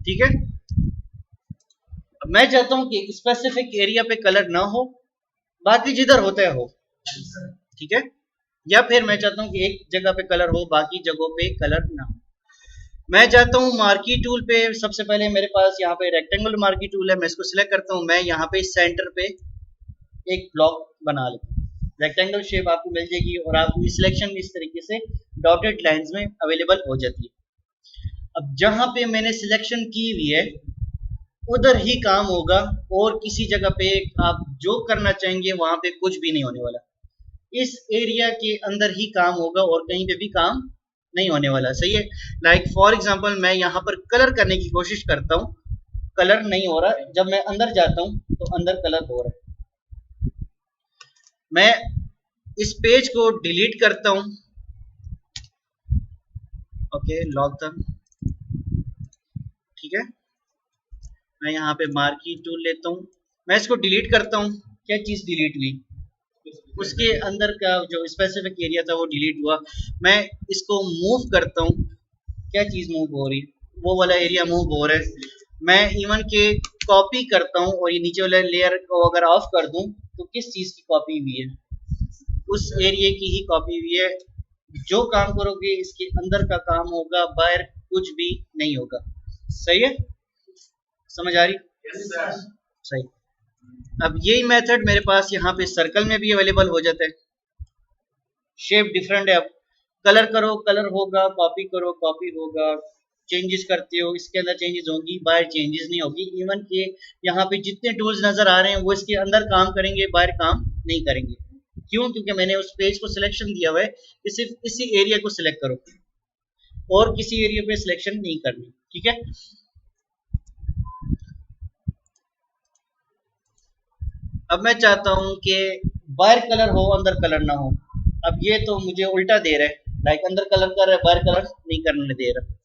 ठीक है। अब मैं चाहता हूं कि एक स्पेसिफिक एरिया पे कलर ना हो, बाकी जिधर होता है हो, ठीक है। या फिर मैं चाहता हूं कि एक जगह पे कलर हो, बाकी जगहों पे कलर ना हो। मैं चाहता हूं मार्की टूल पे, सबसे पहले मेरे पास यहाँ पे रेक्टेंगुलर मार्की टूल है, मैं इसको सिलेक्ट करता हूं। मैं यहाँ पे सेंटर पे एक ब्लॉक बना लेता हूं, रेक्टेंगल शेप आपको मिल जाएगी और आपको सिलेक्शन इस तरीके से डॉटेड लाइंस में अवेलेबल हो जाती है। अब जहां पे मैंने सिलेक्शन की हुई है उधर ही काम होगा, और किसी जगह पे आप जो करना चाहेंगे वहां पे कुछ भी नहीं होने वाला। इस एरिया के अंदर ही काम होगा और कहीं पे भी काम नहीं होने वाला। सही है। लाइक फॉर एग्जांपल मैं यहाँ पर कलर करने की कोशिश करता हूँ, कलर नहीं हो रहा। जब मैं अंदर जाता हूँ तो अंदर कलर हो रहा है। मैं इस पेज को डिलीट करता हूँ। ओके, लॉक था। ठीक है, मैं यहाँ पे मार्की टूल लेता हूँ, मैं इसको डिलीट करता हूँ। क्या चीज़ डिलीट हुई? उसके अंदर का जो स्पेसिफिक एरिया था वो डिलीट हुआ। मैं इसको मूव करता हूँ। क्या चीज़ मूव हो रही है? वो वाला एरिया मूव हो रहा है। मैं इवन के कॉपी करता हूँ और ये नीचे वाले लेयर को अगर ऑफ कर दूँ तो किस चीज़ की कॉपी हुई है? उस एरिया की ही कॉपी हुई है। जो काम करोगे इसके अंदर का काम होगा, बाहर कुछ भी नहीं होगा। सही है, समझ आ रही? yes, सही। अब यही मेथड मेरे पास यहाँ पे सर्कल में भी अवेलेबल हो जाता है। शेप डिफरेंट है। अब कलर करो, कलर होगा, कॉपी करो, कॉपी होगा, चेंजेस करते हो, इसके अंदर चेंजेस होंगी, बाहर चेंजेस नहीं होगी। इवन के यहाँ पे जितने टूल्स नजर आ रहे हैं वो इसके अंदर काम करेंगे, बाहर काम नहीं करेंगे। क्यों? क्योंकि मैंने उस पेज को सिलेक्शन दिया हुआ है कि सिर्फ इसी एरिया को सिलेक्ट करो और किसी एरिया पे सिलेक्शन नहीं करनी। ठीक है। अब मैं चाहता हूं कि बाहर कलर हो, अंदर कलर ना हो। अब ये तो मुझे उल्टा दे रहा है, लाइक अंदर कलर कर रहा है, बाहर कलर नहीं करने दे रहा।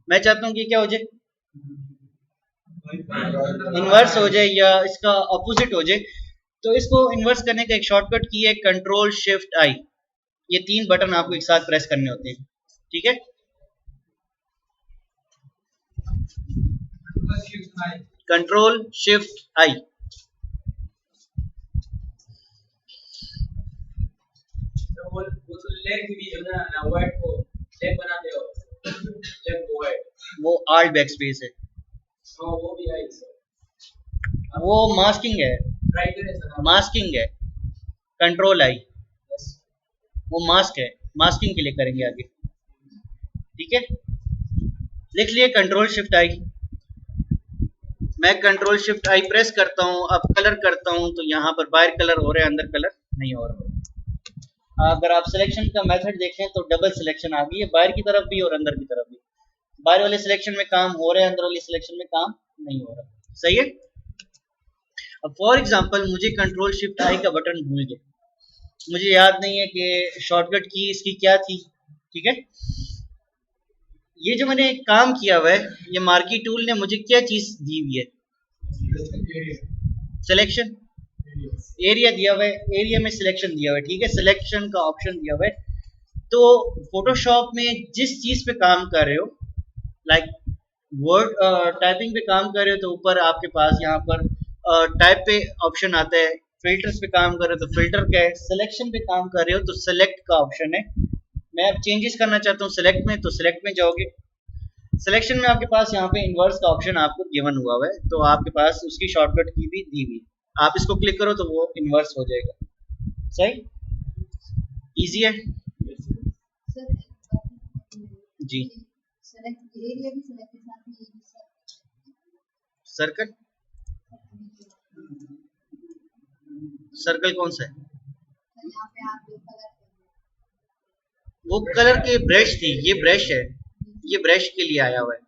मैं चाहता हूं कि क्या हो जाए, इन्वर्स हो जाए या इसका ऑपोजिट हो जाए। तो इसको इन्वर्स करने का एक शॉर्टकट की है, कंट्रोल शिफ्ट आई। ये तीन बटन आपको एक साथ प्रेस करने होते हैं। ठीक है, कंट्रोल शिफ्ट आई। वो आल्ट बैक स्पेस है, वो मास्किंग है, मास्किंग है। कंट्रोल आई वो मास्क है, मास्किंग के लिए करेंगे आगे। ठीक है, लिख लिए कंट्रोल शिफ्ट आई। मैं कंट्रोल शिफ्ट आई प्रेस करता हूँ। अब कलर करता हूँ तो यहाँ पर बाहर कलर हो रहा है, अंदर कलर नहीं हो रहा। अगर आप सिलेक्शन का मेथड देखें तो डबल सिलेक्शन आ गई है, बाहर की तरफ भी और अंदर की तरफ भी। बाहर वाले सिलेक्शन में काम हो रहा है, अंदर वाले सिलेक्शन में काम नहीं हो रहा। सही है। अब फॉर एग्जांपल मुझे कंट्रोल शिफ्ट आई का बटन भूल गया, मुझे याद नहीं है कि शॉर्टकट की इसकी क्या थी। ठीक है, ये जो मैंने काम किया हुआ है, ये मार्की टूल ने मुझे क्या चीज दी हुई है? सिलेक्शन एरिया दिया हुआ है, एरिया में सिलेक्शन दिया हुआ है। ठीक है, सिलेक्शन का ऑप्शन दिया हुआ है। तो फोटोशॉप में जिस चीज पे काम कर रहे हो, लाइक वर्ड टाइपिंग पे काम कर रहे हो तो ऊपर आपके पास यहाँ पर टाइप पे ऑप्शन आता है। फिल्टर्स पे काम कर रहे हो तो फिल्टर का है। सिलेक्शन पे काम कर रहे हो तो सिलेक्ट का ऑप्शन है। मैं अब चेंजेस करना चाहता हूँ सिलेक्ट में, तो सिलेक्ट में जाओगे। सिलेक्शन में आपके पास यहाँ पे इन्वर्स का ऑप्शन आपको गिवन हुआ है, तो आपके पास उसकी शॉर्टकट की भी दी हुई। आप इसको क्लिक करो तो वो इन्वर्स हो जाएगा। सही, इजी है जी। सर्कल, सर्कल कौन सा है? वो कलर के ब्रश थी, ये ब्रश है, ये ब्रश के लिए आया हुआ है।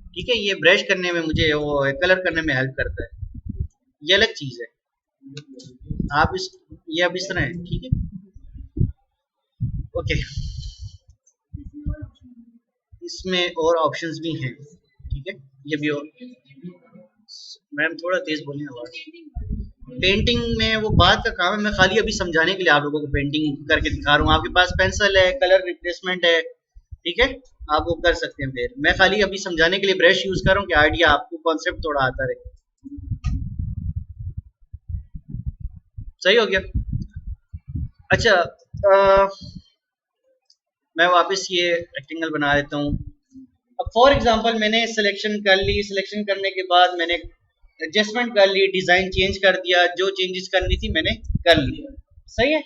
ठीक है, ये ब्रश करने में मुझे वो कलर करने में हेल्प करता है, ये अलग चीज है। आप इस, ये अब इस तरह है। ठीक है, ओके, इसमें और ऑप्शंस भी हैं। ठीक है, ये भी और, मैम थोड़ा तेज बोलिए आवाज। पेंटिंग में वो बात का काम है, मैं खाली अभी समझाने के लिए आप लोगों को पेंटिंग करके दिखा रहा हूँ। आपके पास पेंसिल है, कलर रिप्लेसमेंट है, ठीक है, आप वो कर सकते हैं। फिर मैं खाली अभी समझाने के लिए ब्रश यूज कर रहा हूँ कि आइडिया आपको कॉन्सेप्ट थोड़ा आता रहे। सही हो गया। अच्छा, मैं वापस ये रेक्टेंगल बना देता हूँ। अब फॉर एग्जांपल मैंने सिलेक्शन कर ली, सिलेक्शन करने के बाद मैंने एडजस्टमेंट कर ली, डिजाइन चेंज कर दिया, जो चेंजेस करनी थी मैंने कर लिया। सही है।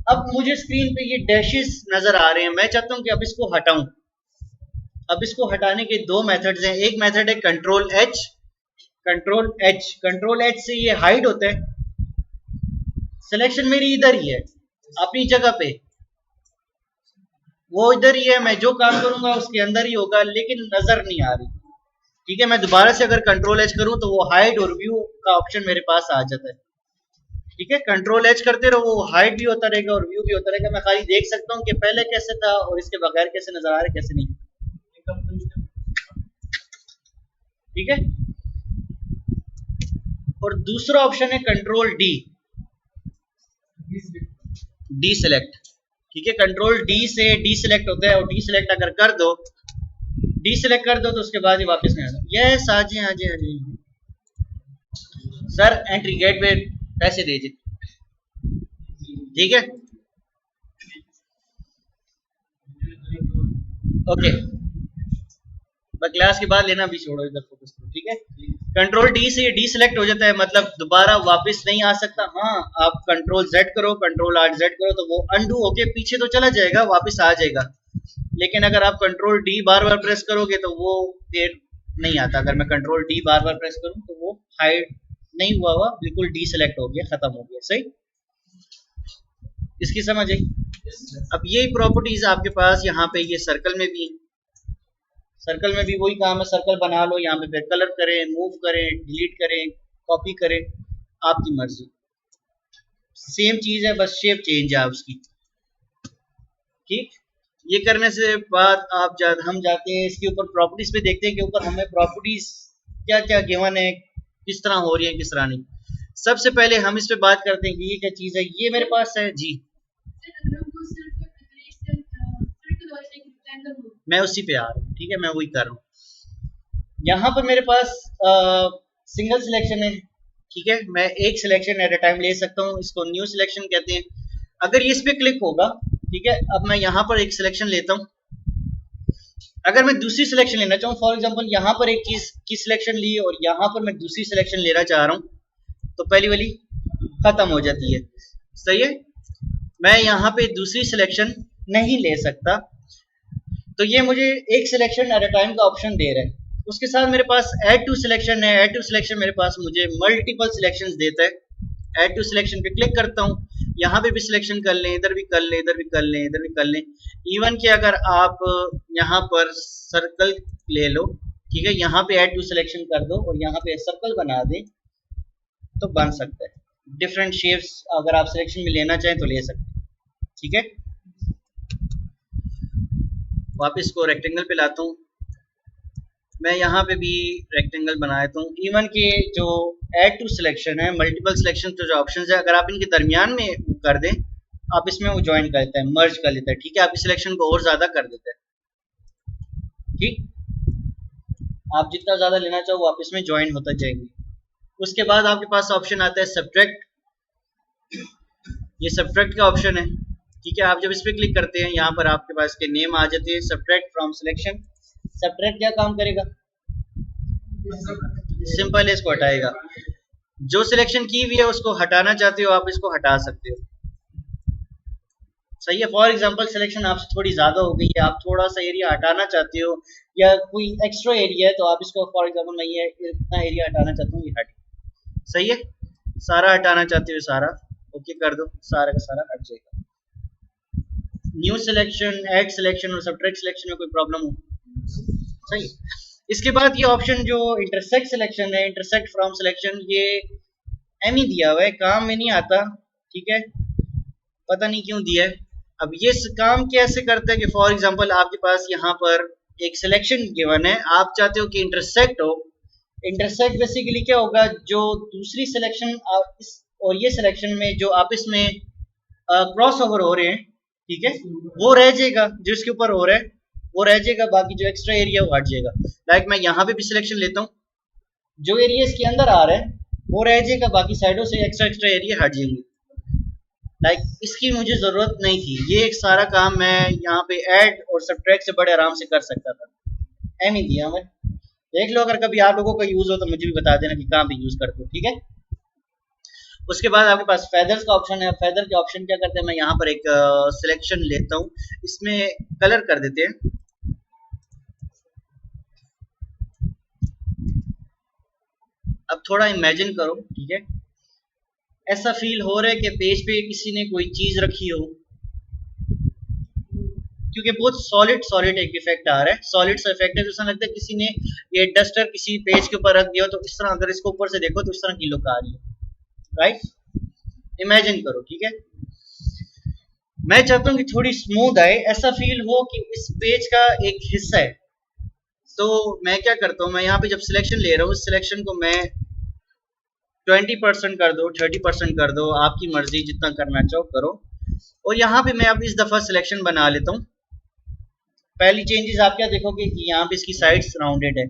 अब मुझे स्क्रीन पे ये डैशेस नजर आ रहे हैं, मैं चाहता हूँ कि अब इसको हटाऊं। अब इसको हटाने के दो मेथड्स हैं। एक मेथड है control H, control H, control H से ये हाइड होता है। सिलेक्शन मेरी इधर ही है अपनी जगह पे, वो इधर ही है, मैं जो काम करूंगा उसके अंदर ही होगा, लेकिन नजर नहीं आ रही। ठीक है, मैं दोबारा से अगर कंट्रोल एच करूं तो वो हाइड और व्यू का ऑप्शन मेरे पास आ जाता है। ठीक है, कंट्रोल एच करते रहो, वो हाइड भी होता रहेगा और व्यू भी होता रहेगा। मैं खाली देख सकता हूँ कि पहले कैसे था और इसके बगैर कैसे नजर आ रहा है, कैसे नहीं। ठीक है, और दूसरा ऑप्शन है कंट्रोल डी, डी सिलेक्ट। ठीक है, कंट्रोल डी से डी सिलेक्ट होता है, और डी सिलेक्ट अगर कर दो, डी सिलेक्ट कर दो तो उसके बाद ही वापस नहीं आता। यस, आजी आजी आजी सर, एंट्री गेट पे पैसे दीजिए। ठीक है, ओके, क्लास के बाद लेना भी छोड़ो, इधर फोकस करो। ठीक है, कंट्रोल डी से डी सिलेक्ट हो जाता है, मतलब दोबारा वापस नहीं आ सकता। हाँ, आप कंट्रोल जेड करो, कंट्रोल आर जेड करो तो वो अनडू होके पीछे तो चला जाएगा, वापस आ जाएगा। लेकिन अगर आप कंट्रोल डी बार बार प्रेस करोगे तो वो फिर नहीं आता। अगर मैं कंट्रोल डी बार बार प्रेस करूं तो वो हाइड नहीं हुआ, बिल्कुल डी सिलेक्ट हो गया, खत्म हो गया। सही, इसकी समझ आई। अब यही प्रॉपर्टीज आपके पास यहाँ पे ये सर्कल में भी है। सर्कल में भी वही काम है, सर्कल बना लो, यहाँ पे फिर कलर करें, मूव करें, डिलीट करें, कॉपी करें, आपकी मर्जी। सेम चीज है, बस शेप चेंज है उसकी। ठीक, ये करने से बाद हम जाते हैं इसके ऊपर प्रॉपर्टीज पे, देखते हैं कि ऊपर हमें प्रॉपर्टीज क्या क्या गिवन है, किस तरह हो रही है, किस तरह नहीं। सबसे पहले हम इस पे बात करते हैं कि ये क्या चीज है। ये मेरे पास है जी, मैं उसी पे आ रहा हूँ। ठीक है, मैं वही कर रहा हूँ। यहाँ पर मेरे पास सिंगल सिलेक्शन है। ठीक है, मैं एक सिलेक्शन एट अ टाइम ले सकता हूँ, इसको न्यू सिलेक्शन कहते हैं। अगर ये इस पे क्लिक होगा, ठीक है, अब मैं यहाँ पर एक सिलेक्शन लेता हूँ। अगर मैं दूसरी सिलेक्शन लेना चाहूँ, फॉर एग्जांपल यहाँ पर एक चीज की सिलेक्शन ली और यहाँ पर मैं दूसरी सिलेक्शन लेना चाह रहा हूँ, तो पहली वाली खत्म हो जाती है। सही है, मैं यहाँ पे दूसरी सिलेक्शन नहीं ले सकता, तो ये मुझे एक सिलेक्शन एट अ टाइम का ऑप्शन दे रहा है। उसके साथ मेरे पास ऐड टू सिलेक्शन है। ऐड टू सिलेक्शन मेरे पास मुझे मल्टीपल सिलेक्शंस देता है। ऐड टू सिलेक्शन पे क्लिक करता हूँ, यहाँ पे भी सिलेक्शन कर लें, इधर भी कर लें, इधर भी कर लें, इधर भी कर लें। इवन कि अगर आप यहाँ पर सर्कल ले लो, ठीक है, यहाँ पे ऐड टू सिलेक्शन कर दो और यहाँ पे सर्कल बना दें तो बन सकता है। डिफरेंट शेप्स अगर आप सिलेक्शन में लेना चाहें तो ले सकते हैं। ठीक है, वापस को रेक्टेंगल पे लाता हूँ। मैं यहाँ पे भी रेक्टेंगल बना देता हूँ। इवन के जो ऐड टू सिलेक्शन है, मल्टीपल सिलेक्शन तो जो ऑप्शंस है, अगर आप इनके दरमियान में कर दें, आप इसमें वो ज्वाइन कर देता है, मर्ज कर लेता है। ठीक है, आपकी सिलेक्शन को और ज्यादा कर देता है। ठीक, आप जितना ज्यादा लेना चाहो वो आप इसमें ज्वाइन होता जाएंगे। उसके बाद आपके पास ऑप्शन आता है सब्ट्रैक्ट। ये सब्ट्रैक्ट का ऑप्शन है। ठीक है, आप जब इस पर क्लिक करते हैं, यहाँ पर आपके पास के नेम आ जाते हैं, सब्ट्रैक्ट फ्रॉम सिलेक्शन। सब्ट्रैक्ट क्या काम करेगा? सिंपल है, इसको हटाएगा। जो सिलेक्शन की हुई है उसको हटाना चाहते हो आप, इसको हटा सकते हो। सही है, फॉर एग्जांपल सिलेक्शन आपसे थोड़ी ज्यादा हो गई है, आप थोड़ा सा एरिया हटाना चाहते हो या कोई एक्स्ट्रा एरिया है, तो आप इसको फॉर एग्जांपल मैं ये इतना एरिया हटाना चाहता हूँ, ये हट। सही है, सारा हटाना चाहते हो सारा, ओके कर दो, सारा का सारा हट जाएगा। न्यू सिलेक्शन, ऐड सिलेक्शन और सब्ट्रैक्ट सिलेक्शन में कोई प्रॉब्लम हो? सही। इसके बाद ये ऑप्शन जो इंटरसेक्ट सिलेक्शन है, इंटरसेक्ट फ्रॉम सिलेक्शन, ये एम ही दिया हुआ है, काम में नहीं आता। ठीक है, पता नहीं क्यों दिया है। अब ये काम कैसे करता है कि फॉर एग्जांपल आपके पास यहाँ पर एक सिलेक्शन गिवन है, आप चाहते हो कि इंटरसेक्ट हो। इंटरसेक्ट बेसिकली क्या होगा, जो दूसरी सिलेक्शन और ये सिलेक्शन में जो आपस में क्रॉस ओवर हो रहे हैं, ठीक है, वो रह जाएगा जो इसके ऊपर हो रहा है, वो रह जाएगा, बाकी जो एक्स्ट्रा एरिया वो हट जाएगा। लाइक मैं यहाँ पे भी सिलेक्शन लेता हूँ, जो एरिया इसके अंदर आ रहा है वो रह जाएगा, बाकी साइडों से एक्स्ट्रा एक्स्ट्रा एरिया हट जाएंगे। लाइक इसकी मुझे ज़रूरत नहीं थी, ये एक सारा काम मैं यहाँ पे ऐड और सब्ट्रैक्ट से बड़े आराम से कर सकता था। एम ही दिया मैं, देख लो, अगर कभी आप लोगों का यूज़ हो तो मुझे भी बता देना कि कहाँ पे यूज़ करते हो, ठीक है। उसके बाद आपके पास फेदर्स का ऑप्शन है। फेदर के ऑप्शन क्या करते हैं, मैं यहाँ पर एक सिलेक्शन लेता हूँ, इसमें कलर कर देते हैं। अब थोड़ा इमेजिन करो, ठीक है, ऐसा फील हो रहा है कि पेज पे किसी ने कोई चीज़ रखी हो, क्योंकि बहुत सॉलिड सॉलिड एक इफेक्ट आ रहा है। सॉलिड सा इफेक्ट है, जैसा लगता है किसी ने ये डस्टर किसी पेज के ऊपर रख दिया, तो इस तरह अगर इसको ऊपर से देखो तो इस तरह की लुक आ रही है, राइट। इमेजिन करो, ठीक है। मैं चाहता हूँ कि थोड़ी स्मूथ आए, ऐसा फील हो कि इस पेज का एक हिस्सा है। तो मैं क्या करता हूँ, मैं यहाँ पे जब सिलेक्शन ले रहा हूँ, इस सिलेक्शन को मैं 20% कर दो, 30% कर दो, आपकी मर्जी, जितना करना चाहो करो। और यहाँ पे मैं अब इस दफ़ा सिलेक्शन बना लेता हूँ। पहली चेंजेस आप क्या देखोगे कि यहाँ पे इसकी साइड्स राउंडेड है।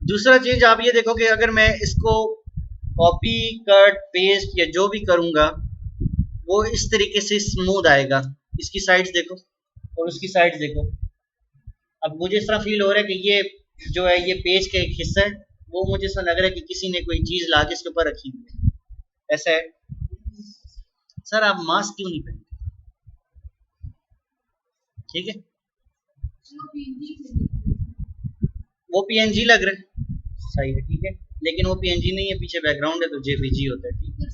दूसरा चेंज आप ये देखोगे, अगर मैं इसको कॉपी कट पेस्ट या जो भी करूँगा वो इस तरीके से स्मूथ आएगा। इसकी साइड्स देखो और उसकी साइड्स देखो। अब मुझे इस तरह फील हो रहा है कि ये जो है ये पेज का एक हिस्सा है, वो मुझे ऐसा लग रहा है कि किसी ने कोई चीज़ ला के इसके ऊपर रखी हुई है, ऐसा है। सर आप मास्क क्यों नहीं पहनते, ठीक है। वो पीएनजी लग रहा है, सही है, ठीक है, लेकिन वो पीएनजी नहीं है, पीछे बैकग्राउंड है तो जेपीजी होता है, ठीक है।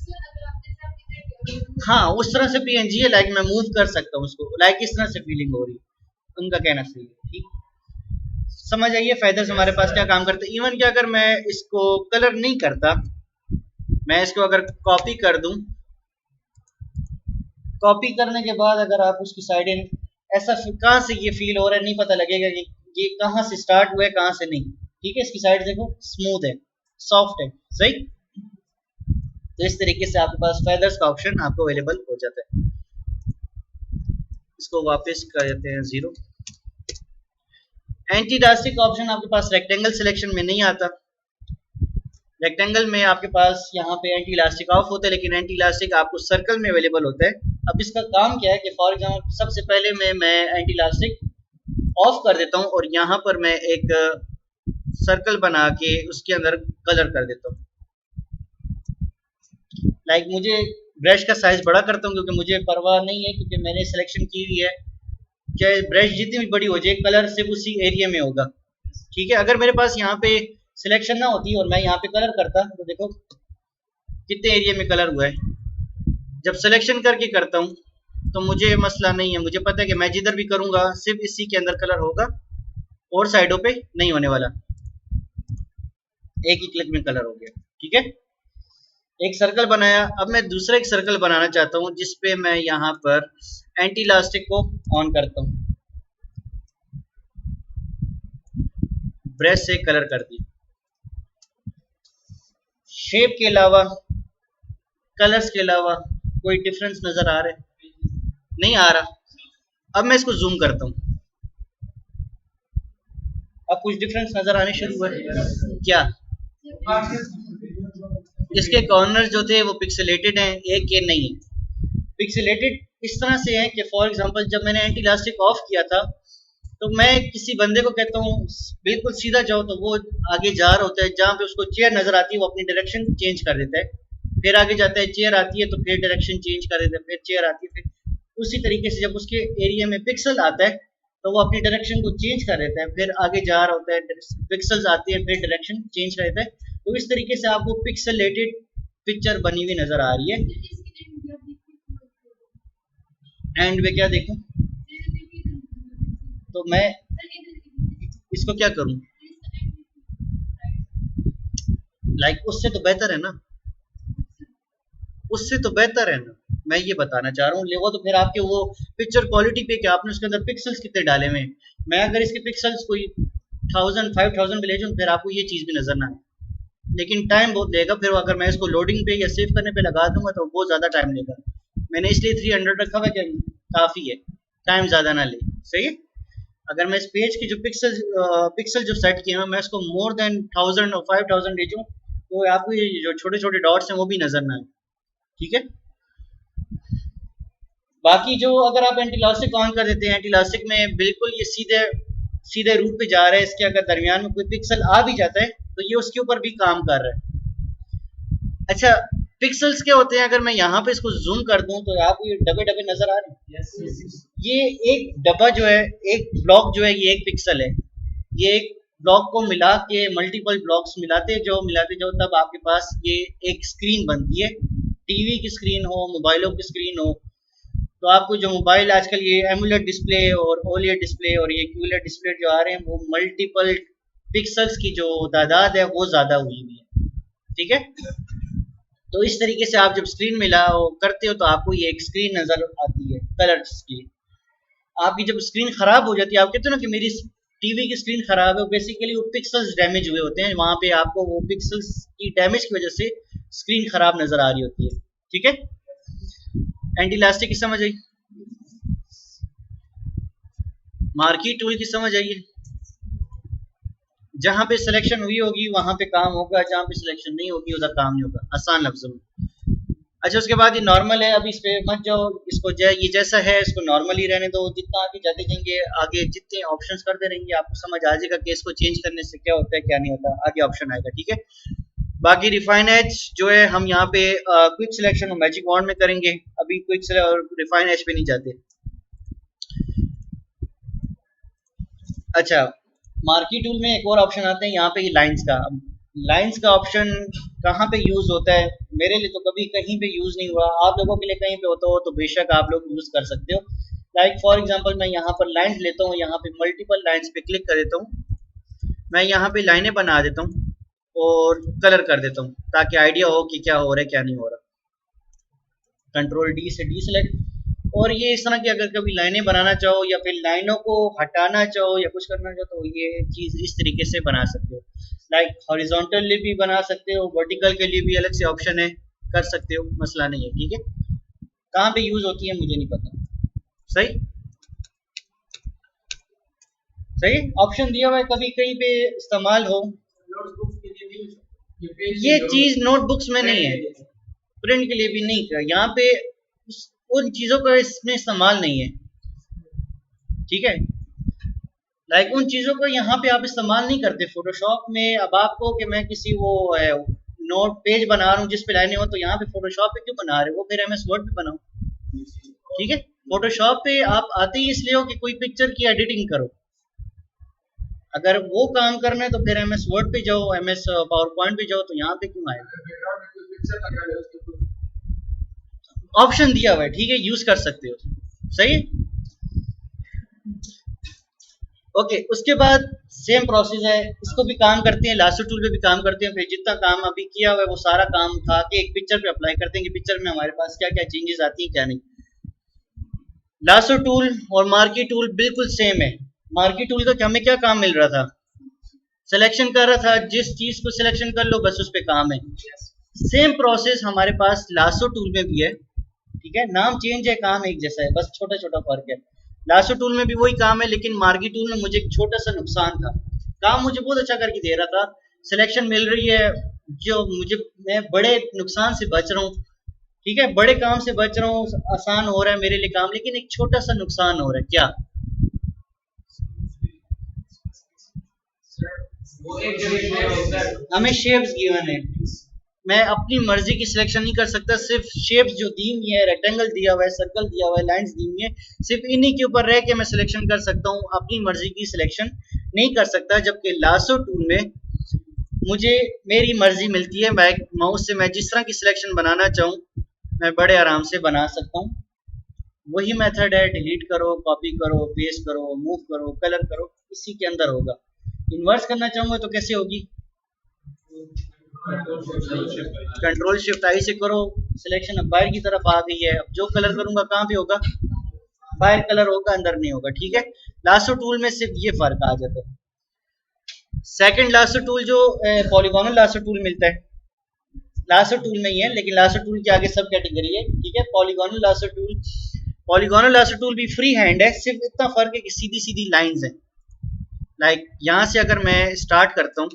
हाँ उस तरह से पीएनजी है, लाइक मैं मूव कर सकता हूँ उसको, लाइक इस तरह से फीलिंग हो रही है, उनका कहना सही है, ठीक। समझ आइए फेदर्स हमारे पास क्या काम करते हैं। इवन कि अगर मैं इसको कलर नहीं करता, मैं इसको अगर कॉपी कर दूं, कॉपी करने के बाद अगर आप उसकी साइडें, ऐसा कहाँ से ये फील हो रहा है नहीं पता लगेगा कि ये कहाँ से स्टार्ट हुआ है कहाँ से नहीं, ठीक है। इसकी साइड देखो, स्मूथ है, सॉफ्ट है, सही। तो इस तरीके से आपके पास फेदर्स का ऑप्शन आपको अवेलेबल हो जाता है। इसको वापस कर देते हैं 0। एंटी इलास्टिक ऑप्शन आपके पास रेक्टेंगल सिलेक्शन में नहीं आता। रेक्टेंगल में आपके पास यहाँ पे एंटी इलास्टिक ऑफ होता है, लेकिन एंटी इलास्टिक आपको सर्कल में अवेलेबल होता है। अब इसका काम क्या है कि फॉर एग्जाम्पल सबसे पहले मैं एंटी इलास्टिक ऑफ कर देता हूँ और यहाँ पर मैं एक सर्कल बना के उसके अंदर कलर कर देता हूँ। लाइक मुझे ब्रश का साइज बड़ा करता हूँ क्योंकि मुझे परवाह नहीं है, क्योंकि मैंने सिलेक्शन की हुई है, चाहे ब्रश जितनी भी बड़ी हो जाए कलर सिर्फ उसी एरिया में होगा, ठीक है। अगर मेरे पास यहाँ पे सिलेक्शन ना होती और मैं यहाँ पे कलर करता तो देखो कितने एरिया में कलर हुआ है। जब सिलेक्शन करके करता हूँ तो मुझे मसला नहीं है, मुझे पता है कि मैं जिधर भी करूँगा सिर्फ इसी के अंदर कलर होगा और साइडों पे नहीं होने वाला, एक ही क्लिक में कलर हो गया, ठीक है। एक सर्कल बनाया, अब मैं दूसरा एक सर्कल बनाना चाहता हूँ जिसपे मैं यहाँ पर एंटी इलास्टिक को ऑन करता हूँ, ब्रश से कलर कर दी। शेप के अलावा, कलर्स के अलावा कोई डिफरेंस नजर आ रहा है, नहीं आ रहा। अब मैं इसको जूम करता हूँ, अब कुछ डिफरेंस नजर आने शुरू हुए, क्या इसके कॉर्नर जो थे वो पिक्सेलेटेड हैं, एक ये नहीं है। पिक्सेलेटेड इस तरह से है कि फॉर एग्जांपल जब मैंने एंटी इलास्टिक ऑफ किया था तो मैं किसी बंदे को कहता हूँ बिल्कुल सीधा जाओ तो वो आगे जा रहा होता है, जहाँ पे उसको चेयर नजर आती है वो अपनी डायरेक्शन चेंज कर देता है, फिर आगे जाता है, चेयर आती है तो फिर डायरेक्शन चेंज कर देता है, फिर चेयर आती है, फिर उसी तरीके से जब उसके एरिया में पिक्सल आता है तो वो अपनी डायरेक्शन को चेंज कर देता है, फिर आगे जा रहा होता है, पिक्सल्स आती है फिर डायरेक्शन चेंज कर देता है। तो इस तरीके से आपको पिक्सलेटेड पिक्चर बनी हुई नजर आ रही है। एंड में क्या देखूं, तो मैं इसको क्या करूं, लाइक उससे तो बेहतर है ना, उससे तो बेहतर है ना, मैं ये बताना चाह रहा हूँ। वो तो फिर आपके वो पिक्चर क्वालिटी पे कि आपने उसके अंदर पिक्सल्स कितने डाले हुए हैं। मैं अगर इसके पिक्सल्स कोई 1000 5000 भी ले जाऊँ फिर आपको ये चीज़ भी नजर ना आए, लेकिन टाइम बहुत लेगा। फिर अगर मैं इसको लोडिंग पे या सेव करने पे लगा दूंगा तो बहुत ज़्यादा टाइम लेगा। मैंने इसलिए 300 रखा हुआ है कि काफ़ी है, टाइम ज़्यादा ना ले, सही है। अगर मैं इस पेज की जो पिक्सल जो सेट किए हैं मैं इसको मोर देन 1000 और 5000 भेजूं तो आपको ये जो छोटे छोटे डॉट्स हैं वो भी नजर ना आए। ठीक है, बाकी जो अगर आप एंटी इलास्टिक ऑन कर देते हैं, एंटी इलास्टिक में बिल्कुल ये सीधे सीधे रूट पे जा रहा है, इसके अगर दरमियान में कोई पिक्सल आ भी जाता है तो ये उसके ऊपर भी काम कर रहा है। अच्छा, पिक्सल्स क्या होते हैं, अगर मैं यहाँ पे इसको जूम कर दूं तो आपको ये डबे डबे नजर आ रहे हैं। yes, yes, yes. ये एक डब्बा जो है, एक ब्लॉक जो है, ये एक पिक्सल है। ये एक ब्लॉक को मिला के मल्टीपल ब्लॉक्स मिलाते जाओ तब आपके पास ये एक स्क्रीन बनती है। टीवी की स्क्रीन हो, मोबाइलों की स्क्रीन हो, तो आपको जो मोबाइल आजकल ये एमुलेट डिस्प्ले और ओलेड डिस्प्ले और ये क्यूलेट डिस्प्ले जो आ रहे हैं वो मल्टीपल पिक्सल्स की जो तादाद है वो ज़्यादा हुई हुई है। ठीक है, तो इस तरीके से आप जब स्क्रीन मिलाओ करते हो तो आपको ये एक स्क्रीन नज़र आती है कलर्स की। आपकी जब स्क्रीन ख़राब हो जाती है, आप कहते हो ना कि मेरी टीवी की स्क्रीन ख़राब है, बेसिकली वो पिक्सल्स डैमेज हुए होते हैं, वहाँ पे आपको वो पिक्सल्स की डैमेज की वजह से स्क्रीन ख़राब नज़र आ रही होती है। ठीक है, एंटी इलास्टिक की समझ आई, मार्की टूल की समझ आई। जहाँ पे सिलेक्शन हुई होगी वहाँ पे काम होगा, जहाँ पे सिलेक्शन नहीं होगी उधर काम नहीं होगा, आसान लफ्जों में। अच्छा, उसके बाद ये नॉर्मल है, अभी इस पे मत जाओ, इसको ये जैसा है इसको नॉर्मल ही रहने दो। जितना आगे जाते जाएंगे, आगे जितने ऑप्शंस करते रहेंगे आपको समझ आ जाएगा कि इसको चेंज करने से क्या होता है क्या नहीं होता, आगे ऑप्शन आएगा। ठीक है, बाकी रिफाइन एज जो है हम यहाँ पे क्विक सिलेक्शन और मैजिक वॉन्ड में करेंगे, अभी क्विक और रिफाइन एज पे नहीं जाते। अच्छा, मार्की टूल में एक और ऑप्शन आते हैं यहाँ पे, लाइंस का। लाइंस का ऑप्शन कहाँ पे यूज होता है, मेरे लिए तो कभी कहीं पे यूज नहीं हुआ, आप लोगों के लिए कहीं पे होता हो तो बेशक आप लोग यूज कर सकते हो। लाइक फॉर एग्जांपल मैं यहाँ पर लाइंस लेता हूँ, यहाँ पे मल्टीपल लाइंस पे क्लिक कर देता हूँ, मैं यहाँ पे लाइनें बना देता हूँ और कलर कर देता हूँ ताकि आइडिया हो कि क्या हो रहा है क्या नहीं हो रहा। कंट्रोल डी से डी सेलेक्ट, और ये इस तरह की अगर कभी लाइनें बनाना चाहो या फिर लाइनों को हटाना चाहो या कुछ करना चाहो तो ये चीज़ इस तरीके से बना सकते हो। लाइक हॉरिजॉन्टली भी बना सकते हो, वर्टिकल के लिए भी अलग से ऑप्शन है, कर सकते हो, मसला नहीं है। ठीक है, कहाँ पे यूज होती है मुझे नहीं पता। सही सही ऑप्शन दिया हुआ है, कभी कहीं पे इस्तेमाल हो। ये चीज नोटबुक्स में नहीं है, प्रिंट के लिए भी नहीं, यहाँ पे उन चीजों का इसमें इस्तेमाल नहीं है। ठीक है, लाइक उन चीज़ों को यहाँ पे आप इस्तेमाल नहीं करते फोटोशॉप में। अब आपको कि मैं किसी वो नोट पेज बना रहा हूँ जिस पे लाइनें हो, तो यहाँ पे फोटोशॉप पे क्यों बना रहे हो, वो फिर एमएस वर्ड पे बनाओ। ठीक है, फोटोशॉप पे आप आते ही इसलिए हो कि कोई पिक्चर की एडिटिंग करो, अगर वो काम करना है तो फिर एमएस वर्ड पे जाओ, एमएस पावर पॉइंट पे जाओ, तो यहाँ पे क्यों आए, ऑप्शन दिया हुआ है। ठीक है, यूज कर सकते हो, सही। ओके, उसके बाद सेम प्रोसेस है, इसको भी काम करते हैं, लासो टूल पे भी काम करते हैं, फिर जितना काम अभी किया हुआ है वो सारा काम उठा के एक पिक्चर पे अप्लाई करते हैं कि पिक्चर में हमारे पास क्या क्या चेंजेस आती हैं क्या नहीं। लासो टूल और मार्की टूल बिल्कुल सेम है। मार्की टूल का हमें क्या काम मिल रहा था, सिलेक्शन कर रहा था, जिस चीज को सिलेक्शन कर लो बस उस पर काम है। सेम प्रोसेस हमारे पास लासो टूल में भी है। ठीक है, नाम चेंज है, काम एक जैसा है, बस छोटा छोटा फर्क है। लासो टूल में भी वही काम है, लेकिन मार्गी टूल में मुझे एक छोटा सा नुकसान था, काम मुझे बहुत अच्छा करके दे रहा था, सिलेक्शन मिल रही है, जो मुझे मैं बड़े नुकसान से बच रहा हूँ। ठीक है, बड़े काम से बच रहा हूँ, आसान हो रहा है मेरे लिए काम, लेकिन एक छोटा सा नुकसान हो रहा है। क्या, हमें शेप्स गिवन है, मैं अपनी मर्जी की सिलेक्शन नहीं कर सकता, सिर्फ शेप्स जो दी हुई है, रेक्टेंगल दिया हुआ है, सर्कल दिया हुआ है, लाइंस दी हुई है, सिर्फ इन्हीं के ऊपर रह के मैं सिलेक्शन कर सकता हूँ, अपनी मर्जी की सिलेक्शन नहीं कर सकता। जबकि लासो टूल में मुझे मेरी मर्जी मिलती है, मैं माउस से मैं जिस तरह की सिलेक्शन बनाना चाहूँ मैं बड़े आराम से बना सकता हूँ। वही मेथड है, डिलीट करो, कॉपी करो, पेस्ट करो, मूव करो, कलर करो, इसी के अंदर होगा। इन्वर्स करना चाहूँगा तो कैसे होगी, कंट्रोल शिफ्ट आई से करो, सिलेक्शन अब बाहर की तरफ आ गई है, अब जो कलर करूंगा कहाँ पे होगा, बाहर कलर होगा, अंदर नहीं होगा। ठीक है, लासो टूल में सिर्फ ये फर्क आ जाता है। सेकंड लासो टूल जो पॉलीगोनल लासो टूल मिलता है, लासो टूल में ही है लेकिन लासो टूल के आगे सब कैटेगरी है। ठीक है, polygonal lasso tool polygonal lasso tool भी फ्री हैंड है, सिर्फ इतना फर्क है कि सीधी सीधी लाइंस हैं। लाइक यहाँ से अगर मैं स्टार्ट करता हूँ,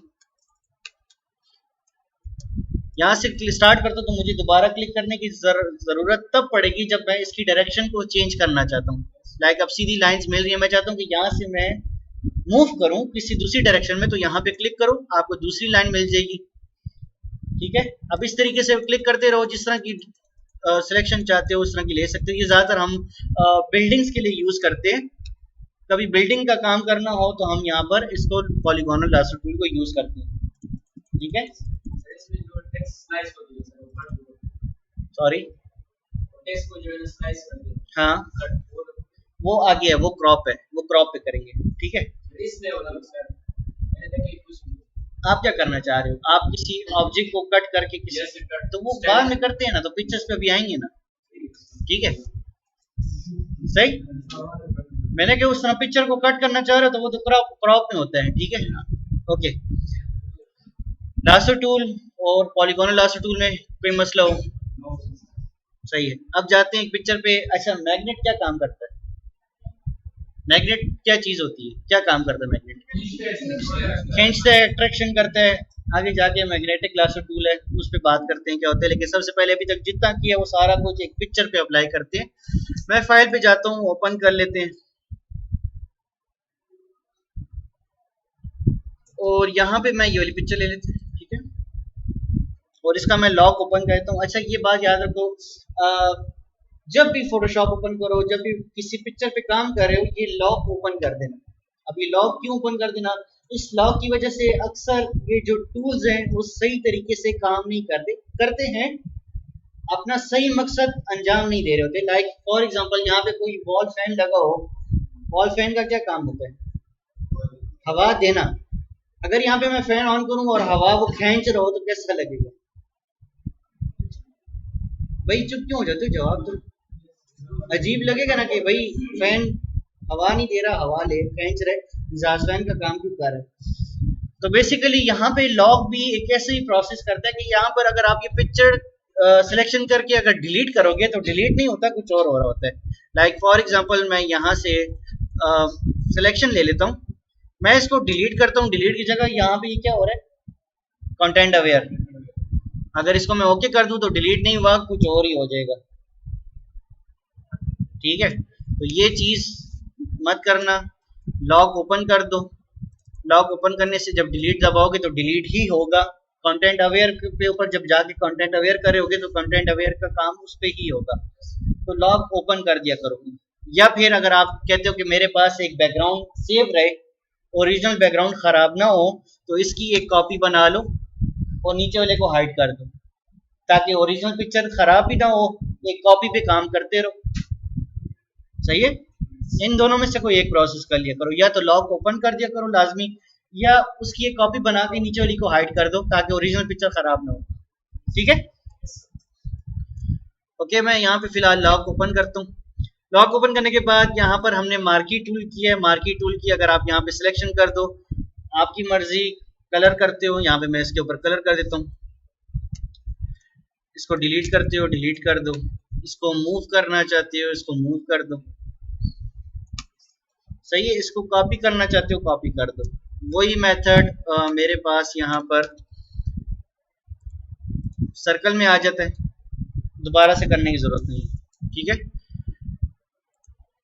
यहाँ से स्टार्ट करता हूँ तो मुझे दोबारा क्लिक करने की जरूरत तब पड़ेगी जब मैं इसकी डायरेक्शन को चेंज करना चाहता हूँ। लाइक अब सीधी लाइंस मिल रही है, मैं चाहता हूँ कि यहाँ से मैं मूव करूँ किसी दूसरी डायरेक्शन में, तो यहाँ पे क्लिक करो, आपको दूसरी लाइन मिल जाएगी। ठीक है, अब इस तरीके से क्लिक करते रहो, जिस तरह की सिलेक्शन चाहते हो उस तरह की ले सकते हो। ये ज्यादातर हम बिल्डिंग्स के लिए यूज करते हैं। कभी बिल्डिंग का काम करना हो तो हम यहाँ पर इसको पॉलीगोनल लासो टूल को यूज करते हैं। ठीक है, सॉरी, हाँ वो आगे है, वो क्रॉप है, वो क्रॉप पे करेंगे। ठीक है, आप क्या करना चाह रहे हो? आप किसी ऑब्जेक्ट को कट करके किसी, तो वो बाद में करते हैं ना, तो पिक्चर्स पे अभी आएंगे ना। ठीक है, सही। मैंने क्या उस तरह पिक्चर को कट करना चाह रहे हो तो वो तो क्रॉप में होता है। ठीक है, ओके। लासो टूल और पॉलीगोनल लासो टूल में कोई मसला हो? सही है, अब जाते हैं एक पिक्चर पे। अच्छा, मैग्नेट क्या काम करता है? मैग्नेट क्या चीज होती है, क्या काम करता है मैग्नेट? खींचता है, अट्रैक्शन करता है। आगे जाके मैग्नेटिक लासो टूल है, उस पर बात करते हैं क्या होता है, लेकिन सबसे पहले अभी तक जितना किया वो सारा कुछ एक पिक्चर पे अप्लाई करते हैं। मैं फाइल पे जाता हूँ, ओपन कर लेते हैं, और यहाँ पे मैं ये वाली पिक्चर ले लेते हैं। ठीक है, और इसका मैं लॉक ओपन करता हूँ। अच्छा, ये बात याद रखो, जब भी फोटोशॉप ओपन करो, जब भी किसी पिक्चर पे काम कर रहे हो, ये लॉक ओपन कर देना। अब ये लॉक क्यों ओपन कर देना? इस लॉक की वजह से अक्सर ये जो टूल्स हैं वो सही तरीके से काम नहीं करते हैं, अपना सही मकसद अंजाम नहीं दे रहे होते। लाइक फॉर एग्जांपल, यहाँ पे कोई वॉल फैन लगा हो, वॉल फैन का क्या काम होता है? हवा देना। अगर यहाँ पे मैं फैन ऑन करूँ और हवा वो खींच रहा हो तो कैसा लगेगा भाई? चुप क्यों हो जाते हो? जवाब तो अजीब लगेगा ना कि भाई फैन हवा नहीं दे रहा, हवा ले खींच रहे, एग्जॉस्ट फैन का काम क्यों कर रहा है? तो बेसिकली यहाँ पे लॉग भी एक ऐसे ही प्रोसेस करता है कि यहाँ पर अगर आप ये पिक्चर सिलेक्शन करके अगर डिलीट करोगे तो डिलीट नहीं होता, कुछ और हो रहा होता है। लाइक फॉर एग्जांपल, मैं यहाँ से सिलेक्शन ले लेता हूँ, मैं इसको डिलीट करता हूँ, डिलीट की जगह यहाँ पे क्या हो रहा है? Content aware. अगर इसको मैं ओके कर दूं तो डिलीट नहीं हुआ, कुछ और ही हो जाएगा। ठीक है, तो ये चीज मत करना। लॉक ओपन कर दो, लॉक ओपन करने से जब डिलीट दबाओगे तो डिलीट ही होगा। कंटेंट अवेयर पे ऊपर जब जाके कंटेंट अवेयर करोगे तो कंटेंट अवेयर का काम उस पे ही होगा। तो लॉक ओपन कर दिया करो। या फिर अगर आप कहते हो कि मेरे पास एक बैकग्राउंड सेव रहे, ओरिजिनल बैकग्राउंड खराब ना हो, तो इसकी एक कॉपी बना लो और नीचे वाले को हाइड कर दो, ताकि ओरिजिनल पिक्चर खराब भी ना हो, एक कॉपी पे काम करते रहो। सही है, इन दोनों में से कोई एक प्रोसेस कर लिया करो, या तो लॉक ओपन कर दिया करो लाजमी, या उसकी एक कॉपी बना के नीचे वाली को हाइड कर दो ताकि ओरिजिनल पिक्चर खराब ना हो। ठीक है, ओके। मैं यहाँ पे फिलहाल लॉक ओपन करता हूँ। लॉक ओपन करने के बाद यहाँ पर हमने मार्की टूल किया है। मार्की टूल की अगर आप यहाँ पे सिलेक्शन कर दो, आपकी मर्जी कलर करते हो, यहाँ पे मैं इसके ऊपर कलर कर देता हूँ। इसको डिलीट करते हो, डिलीट कर दो। इसको मूव करना चाहते हो, इसको मूव कर दो। सही है, इसको कॉपी करना चाहते हो, कॉपी कर दो। वही मेथड मेरे पास यहाँ पर सर्कल में आ जाता है, दोबारा से करने की जरूरत नहीं है। ठीक है,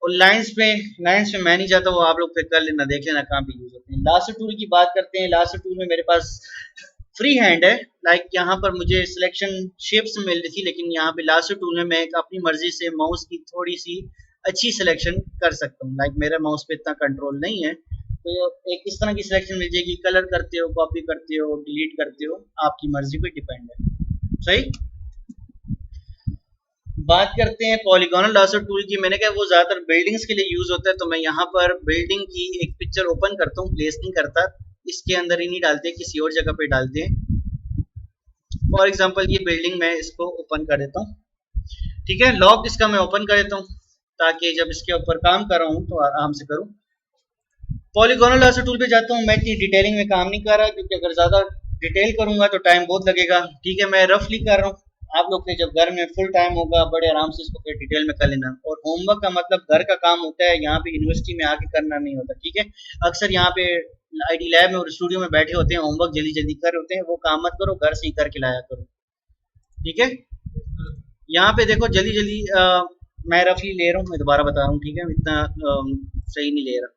और लाइंस पे मैं नहीं जाता, वो आप लोग फिर कर लेना, देख लेना कहाँ पे यूज होते हैं। लासो टूल की बात करते हैं। लासो टूल में मेरे पास फ्री हैंड है। लाइक यहाँ पर मुझे सिलेक्शन शेप्स मिल रही थी, लेकिन यहाँ पे लासो टूल में मैं अपनी मर्जी से माउस की थोड़ी सी अच्छी सिलेक्शन कर सकता हूँ। लाइक मेरा माउस पे इतना कंट्रोल नहीं है, तो एक इस तरह की सिलेक्शन मिल जाएगी। कलर करते हो, कॉपी करते हो, डिलीट करते हो, आपकी मर्जी पे डिपेंड है। सही। बात करते हैं पॉलीगोनल लासो टूल की। मैंने कहा वो ज्यादातर बिल्डिंग्स के लिए यूज होता है, तो मैं यहाँ पर बिल्डिंग की एक पिक्चर ओपन करता हूँ, प्लेस नहीं करता, इसके अंदर ही नहीं डालते, किसी और जगह पे डालते हैं। फॉर एग्जांपल ये बिल्डिंग, मैं इसको ओपन कर देता हूँ। ठीक है, लॉक इसका मैं ओपन कर देता हूँ ताकि जब इसके ऊपर काम कर रहा हूँ तो आराम से करूँ। पॉलीगोनल लासो टूल पे जाता हूँ। मैं इतनी डिटेलिंग में काम नहीं कर रहा, क्योंकि अगर ज्यादा डिटेल करूंगा तो टाइम बहुत लगेगा। ठीक है, मैं रफली कर रहा हूँ, आप लोग के जब घर में फुल टाइम होगा बड़े आराम से इसको फिर डिटेल में कर लेना। और होमवर्क का मतलब घर का काम होता है, यहाँ पे यूनिवर्सिटी में आके करना नहीं होता, ठीक है। अक्सर यहाँ पे आईटी लैब में और स्टूडियो में बैठे होते हैं, होमवर्क जल्दी जल्दी कर रहे होते हैं, वो काम मत करो, घर से ही करके लाया करो, ठीक है। यहाँ पे देखो जल्दी जल्दी मैं रफली ले रहा हूँ, मैं दोबारा बता रहा हूँ, ठीक है, इतना सही नहीं ले रहा।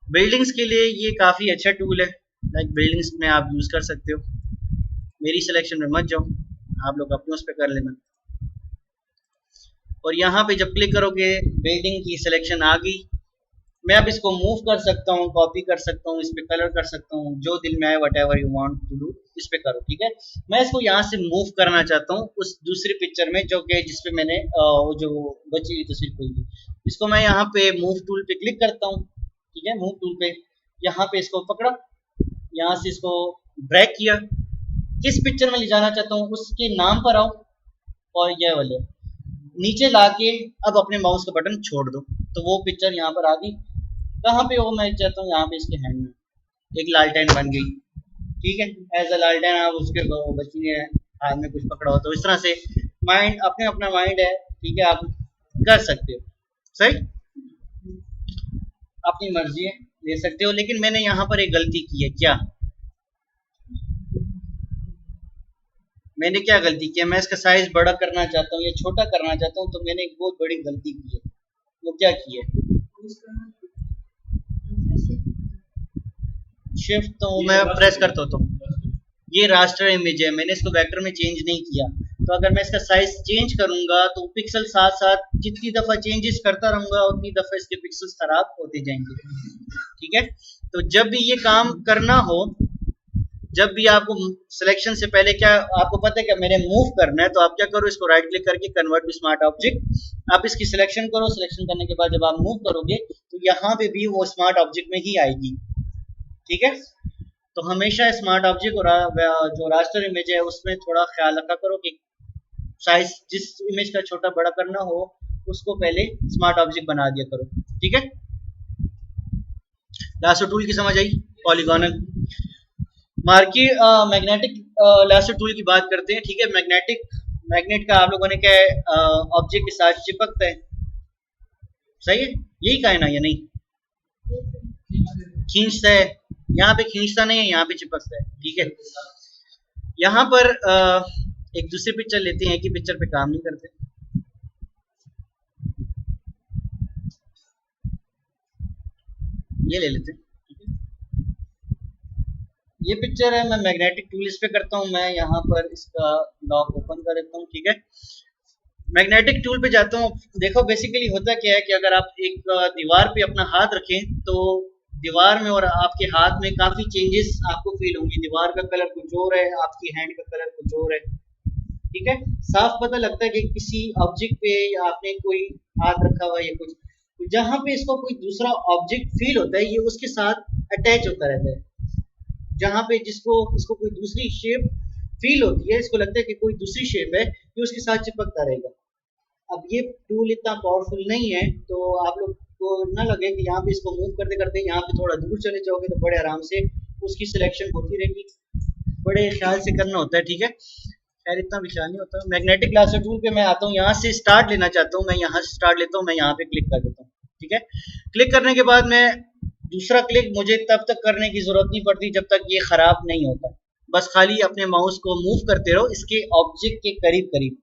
बिल्डिंग्स के लिए ये काफ़ी अच्छा टूल है, लाइक बिल्डिंग्स में आप यूज़ कर सकते हो। मेरी सिलेक्शन में मत जाओ, आप लोग अपने उस पर कर लेना। और यहाँ पे जब क्लिक करोगे बिल्डिंग की सिलेक्शन आ गई। मैं अब इसको मूव कर सकता हूँ, कॉपी कर सकता हूँ, इस पे कलर कर सकता हूँ, जो दिल में आए whatever you want to do इस पे करो, ठीक है। मैं इसको यहाँ से मूव करना चाहता हूँ उस दूसरी पिक्चर में जो कि जिसपे मैंने वो जो बची हुई तस्वीर खोई थी, इसको मैं यहाँ पे मूव टूल पे क्लिक करता हूँ, ठीक है। मूव टूल पे यहाँ पे इसको पकड़ा, यहाँ से इसको ड्रैग किया, किस पिक्चर में ले जाना चाहता हूँ उसके नाम पर आओ और यह वाले नीचे लाके अब अपने माउस का बटन छोड़ दो, तो वो पिक्चर यहाँ पर आ गई। कहाँ पे हो मैं चाहता हूँ, यहाँ पे इसके हैंड में एक लालटेन बन गई, ठीक है। एज अ लालटेन आप उसके बच्ची ने हाथ में कुछ पकड़ा हो, तो इस तरह से माइंड अपने अपना माइंड है, ठीक है, आप कर सकते हो, सही, अपनी मर्जी है, ले सकते हो। लेकिन मैंने यहाँ पर एक गलती की है, क्या मैंने क्या गलती की है, मैं इसका साइज बड़ा करना चाहता हूँ या छोटा करना चाहता हूँ, तो मैंने एक बहुत बड़ी गलती की है। वो क्या की है, शिफ्ट तो मैं प्रेस करता होता हूँ, ये रास्टर इमेज है, मैंने इसको वेक्टर में चेंज नहीं किया। तो अगर मैं इसका साइज चेंज करूंगा तो पिक्सल साथ साथ जितनी दफा चेंजेस करता रहूंगा उतनी दफा इसके पिक्सल्स खराब होते जाएंगे, ठीक है। तो जब भी ये काम करना हो, जब भी आपको सिलेक्शन से पहले क्या आपको पता है क्या मैंने मूव करना है, तो आप क्या करो, इसको राइट क्लिक करके कन्वर्ट टू स्मार्ट ऑब्जेक्ट, आप इसकी सिलेक्शन करो। सिलेक्शन करने के बाद जब आप मूव करोगे तो यहाँ पे भी वो स्मार्ट ऑब्जेक्ट में ही आएगी, ठीक है। तो हमेशा स्मार्ट ऑब्जेक्ट और जो रास्टर इमेज है उसमें थोड़ा ख्याल रखा करो कि साइज जिस इमेज का छोटा बड़ा करना हो उसको पहले स्मार्ट ऑब्जेक्ट बना दिया करो, ठीक है। लासो टूल की समझ आई, polygonal marquee magnetic lasso tool की बात करते हैं, ठीक है। मैग्नेट का आप लोगों ने क्या ऑब्जेक्ट के साथ चिपकता है, सही है, यही कहा है ना, या नहीं, खींचता है, यहाँ पे खींचता नहीं है, यहाँ पे चिपकता है, ठीक है। यहाँ पर एक दूसरी पिक्चर लेते हैं कि पिक्चर पे काम नहीं करते, ये ले लेते हैं, ठीक है। ये पिक्चर है, मैं मैग्नेटिक टूल इस पे करता हूँ, मैं यहाँ पर इसका लॉक ओपन कर देता हूँ, ठीक है। मैग्नेटिक टूल पे जाता हूँ। देखो बेसिकली होता क्या है कि अगर आप एक दीवार पे अपना हाथ रखें तो दीवार में और आपके हाथ में काफी चेंजेस आपको फील होंगी। दीवार का कलर कुछ और है, आपकी हैंड का कलर कुछ और है, ठीक है। साफ पता लगता है कि किसी ऑब्जेक्ट पे आपने कोई हाथ रखा हुआ है या कुछ, तो जहां पे इसको कोई दूसरा ऑब्जेक्ट फील होता है ये उसके साथ अटैच होता रहता है। जहां पे जिसको इसको कोई दूसरी शेप फील होती है, इसको लगता है कि कोई दूसरी शेप है, ये उसके साथ चिपकता रहेगा। अब ये टूल इतना पावरफुल नहीं है, तो आप लोग को ना लगे कि यहाँ पे इसको मूव करते करते यहाँ पे थोड़ा दूर चले जाओगे तो बड़े आराम से उसकी सिलेक्शन होती रहेगी, बड़े ख्याल से करना होता है, ठीक है। खैर इतना विशाल नहीं होता। मैग्नेटिक लासो टूल पे मैं आता हूँ, यहाँ से स्टार्ट लेना चाहता हूँ, मैं यहाँ से स्टार्ट लेता हूँ, मैं यहाँ पे क्लिक कर देता हूँ, ठीक है। क्लिक करने के बाद मैं दूसरा क्लिक मुझे तब तक करने की जरूरत नहीं पड़ती जब तक ये खराब नहीं होता। बस खाली अपने माउस को मूव करते रहो इसके ऑब्जेक्ट के करीब करीब,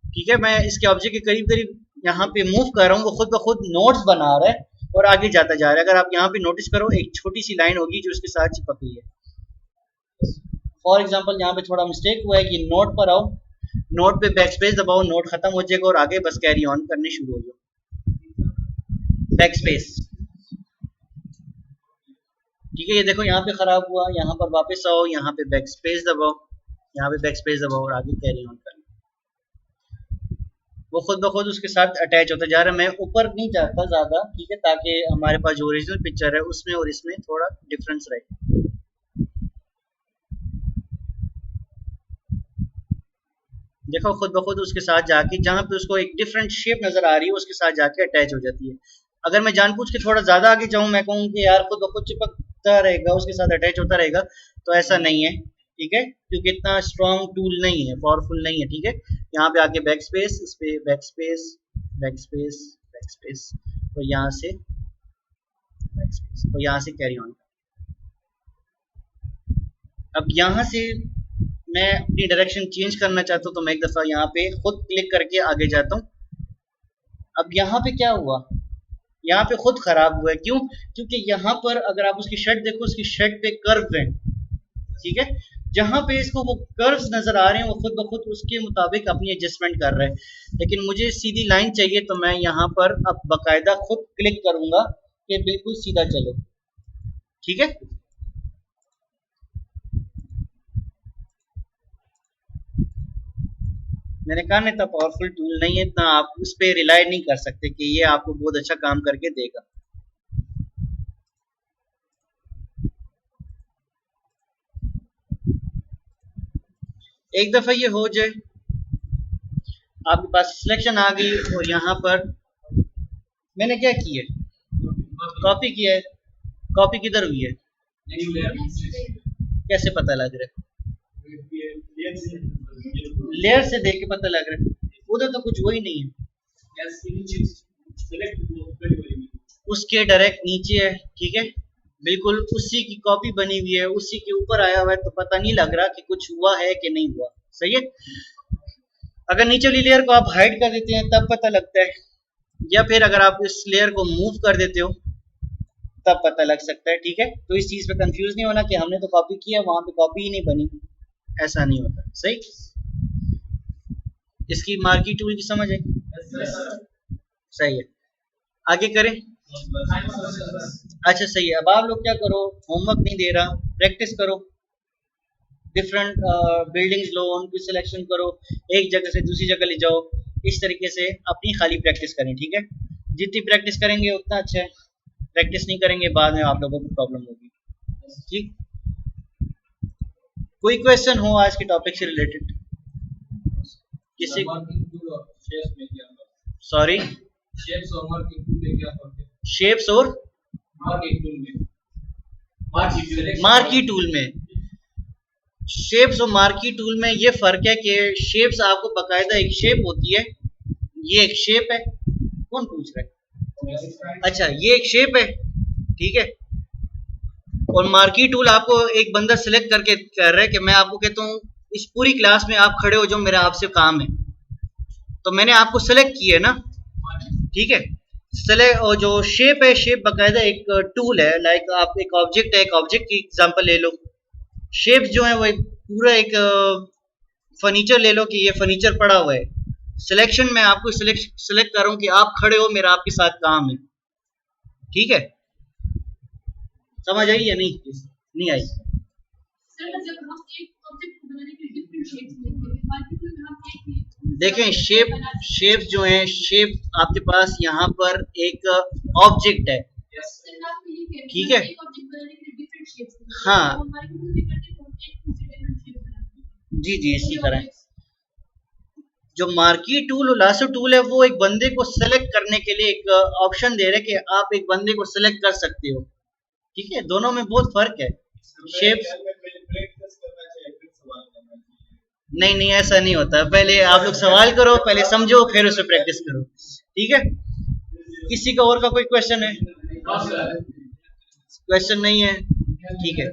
ठीक है। मैं इसके ऑब्जेक्ट के करीब करीब यहाँ पे मूव कर रहा हूँ, वो खुद ब खुद नोट्स बना रहा है और आगे जाता जा रहा है। अगर आप यहाँ पे नोटिस करो एक छोटी सी लाइन होगी जो इसके साथ चिपक रही है। फॉर एग्जाम्पल यहाँ पे थोड़ा मिस्टेक हुआ है कि नोट पर आओ, नोट पे बैक स्पेस दबाओ, नोट खत्म हो जाएगा और आगे बस कैरी ऑन करने शुरू हो जाओ, बैक स्पेस, ठीक है। ये देखो यहाँ पे खराब हुआ, यहाँ पर वापस आओ, यहाँ पे बैक स्पेस दबाओ, यहाँ पे बैक स्पेस दबाओ और आगे कैरी ऑन करना, वो खुद ब खुद उसके साथ अटैच होता जा रहा है। मैं ऊपर नहीं जाता ज़्यादा, ठीक है, ताकि हमारे पास जो ओरिजिनल पिक्चर है उसमें और इसमें थोड़ा डिफरेंस रहे। देखो खुद ब खुद उसके साथ जाके जहाँ पे उसको एक डिफरेंट शेप नज़र आ रही है उसके साथ जाके अटैच हो जाती है। अगर मैं जानबूझ के थोड़ा ज़्यादा आगे जाऊँ, मैं कहूँ कि यार खुद ब खुद चिपकता रहेगा उसके साथ अटैच होता रहेगा, तो ऐसा नहीं है, ठीक है, क्योंकि इतना स्ट्रॉन्ग टूल नहीं है, पावरफुल नहीं है, ठीक है। यहाँ पे आके बैक स्पेस, इस पे back space, back space, back space, और यहाँ से बैक स्पेस, और यहाँ से कैरी ऑन। अब यहाँ से मैं अपनी डायरेक्शन चेंज करना चाहता हूँ तो मैं एक दफ़ा यहाँ पे खुद क्लिक करके आगे जाता हूँ। अब यहाँ पे क्या हुआ, यहाँ पे खुद खराब हुआ है। क्यों? क्योंकि यहाँ पर अगर आप उसकी शर्ट देखो, उसकी शर्ट पे कर्व है, ठीक है। जहाँ पे इसको वो कर्व्स नजर आ रहे हैं वो खुद ब खुद उसके मुताबिक अपनी एडजस्टमेंट कर रहा है। लेकिन मुझे सीधी लाइन चाहिए तो मैं यहाँ पर अब बाकायदा खुद क्लिक करूंगा कि बिल्कुल सीधा चलो, ठीक है। मैंने कहा ना, इतना पावरफुल टूल नहीं है, इतना आप उस पर रिलाई नहीं कर सकते कि ये आपको बहुत अच्छा काम करके देगा। एक दफा ये हो जाए, आपके पास सिलेक्शन आ गई, और यहाँ पर मैंने क्या किया, कॉपी किया है। कॉपी किधर हुई है, कैसे पता लग रहा है? लेयर से देख के पता लग रहा है, उधर तो कुछ वही नहीं है, उसके डायरेक्ट नीचे है, ठीक है। बिल्कुल उसी की कॉपी बनी हुई है, उसी के ऊपर आया हुआ है, तो पता नहीं लग रहा कि कुछ हुआ है कि नहीं हुआ। सही है। अगर नीचे वाली लेयर को आप हाइड कर देते हैं तब पता लगता है, या फिर अगर आप इस लेयर को मूव कर देते हो तब पता लग सकता है, ठीक है। तो इस चीज पे कंफ्यूज नहीं होना कि हमने तो कॉपी किया, वहां पे कॉपी ही नहीं बनी, ऐसा नहीं होता। सही। इसकी मार्की टूल की समझ है? सही है, आगे करें। अच्छा सही है। अब आप लोग क्या करो, होमवर्क नहीं दे रहा, प्रैक्टिस करो, डिफरेंट बिल्डिंग्स लो, उनकी सिलेक्शन करो, एक जगह से दूसरी जगह ले जाओ, इस तरीके से अपनी खाली प्रैक्टिस करें, ठीक है। जितनी प्रैक्टिस करेंगे उतना अच्छा है, प्रैक्टिस नहीं करेंगे बाद में आप लोगों को प्रॉब्लम होगी, ठीक। कोई क्वेश्चन हो आज के टॉपिक से रिलेटेड किसी? सॉरी, शेप्स और मार्की टूल में, शेप्स और मार्की टूल में ये फर्क है कि शेप्स आपको बकायदा एक शेप होती है, ये एक शेप है। कौन पूछ रहा है? अच्छा, ये एक शेप है, ठीक है। और मार्की टूल आपको एक बंदा सिलेक्ट करके कर रहा है कि मैं आपको कहता हूँ इस पूरी क्लास में आप खड़े हो जो मेरा आपसे काम है, तो मैंने आपको सिलेक्ट किया है ना, ठीक है। सिलेक्ट, और जो शेप है, शेप बकायदा एक टूल है, लाइक आप एक ऑब्जेक्ट है, एक ऑब्जेक्ट की एग्जांपल ले लो। शेप्स जो है वो पूरा एक फर्नीचर ले लो कि ये फर्नीचर पड़ा हुआ है, सिलेक्शन में आपको सिलेक्ट कर रहा हूँ कि आप खड़े हो, मेरा आपके साथ काम है, ठीक है। समझ आई या नहीं? नहीं आई? देखें, शेप जो है, शेप आपके पास यहाँ पर एक ऑब्जेक्ट है, ठीक है। हाँ जी जी, इसी तरह जो मार्की टूल और लासो टूल है वो एक बंदे को सेलेक्ट करने के लिए एक ऑप्शन दे रहे हैं कि आप एक बंदे को सेलेक्ट कर सकते हो, ठीक है। दोनों में बहुत फर्क है। शेप नहीं नहीं, ऐसा नहीं होता, पहले आप लोग सवाल करो, पहले समझो, फिर उसे प्रैक्टिस करो, ठीक है। किसी का और का कोई क्वेश्चन है? क्वेश्चन नहीं है, ठीक है।